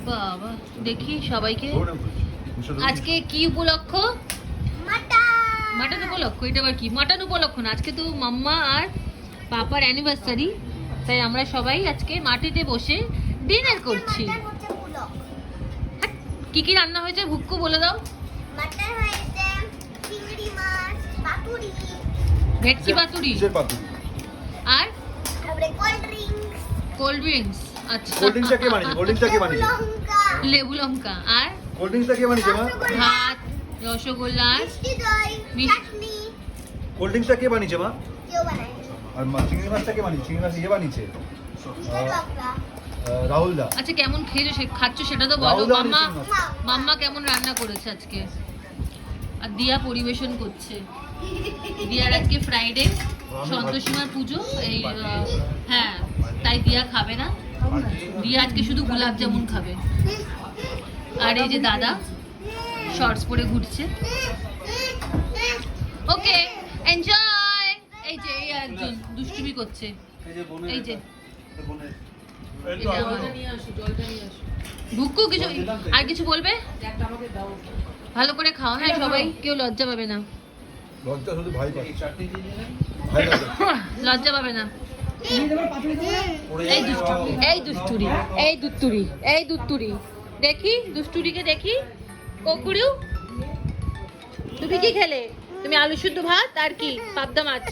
বাবা দেখি সবাইকে আজকে কি উপলক্ষ? মাটন উপলক্ষ। এটা আবার কি? মাটন উপলক্ষ না, আজকে তো মাম্মা আর পাপার অ্যানিভার্সারি, তাই আমরা সবাই আজকে মাটিতে বসে ডিনার করছি। কি কি রান্না হয়েছে ভুক্কু বলে দাও। মাটন হয়েছে, চিংড়ি মাছ, পাতুরি, ভেটকি পাতুরি আর কোল্ড ড্রিঙ্কস। আচ্ছা, কোল্ড ড্রিঙ্কসটা কে বানিয়েছে? কোল্ড ড্রিঙ্কসটা কে বানিয়েছে? লেবু লঙ্কা আর কোল্ড ড্রিঙ্কসটা কে বানিয়েছে মা? ভাত, রসগোল্লা, মিষ্টি দই, চাটনি। কোল্ড ড্রিঙ্কসটা কে বানিয়েছে মা? কেউ বানায় আর চিংড়ি মাছটা কে বানিয়েছে? চিংড়ি মাছ ইয়ে বানিয়েছে বাবা। রাহুল দা। আচ্ছা কেমন খেয়েছো খাচ্ছ সেটা তো বলো। রাহুল দা মাম্মা বানিয়েছে মাছ। মাম্মা কেমন রান্না করেছে আজকে? আর দিয়া পরিবেশন করছে। দিয়ার আজকে ফ্রাইডে, সন্তোষীমার পুজো। এই হ্যাঁ, তাই দিয়া খাবে না। দিয়া আজকে শুধু গোলাপ জামুন খাবে। আর এই যে দাদা শর্টস পরে ঘুরছে। ওকে, এনজয়। এই যে এই একজন দুষ্টুমি করছে। এই যে ভুক্কু কিছু আর কিছু বলবে? ভালো করে খাও হ্যাঁ, সবাই কেউ লজ্জা পাবে না। লজ্জা শুধু ভাই পায়। লজ্জা পাবে না। এই দুষ্টুরি, এই দুষ্টুরি, এই দুত্তুরি, এই দুত্তুরি। দেখি দুষ্টুরিকে দেখি। কোকুড়ু, তুমি কি খেলে? তুমি আলু শুদ্ধ ভাত আর কি পাবদা মাছ।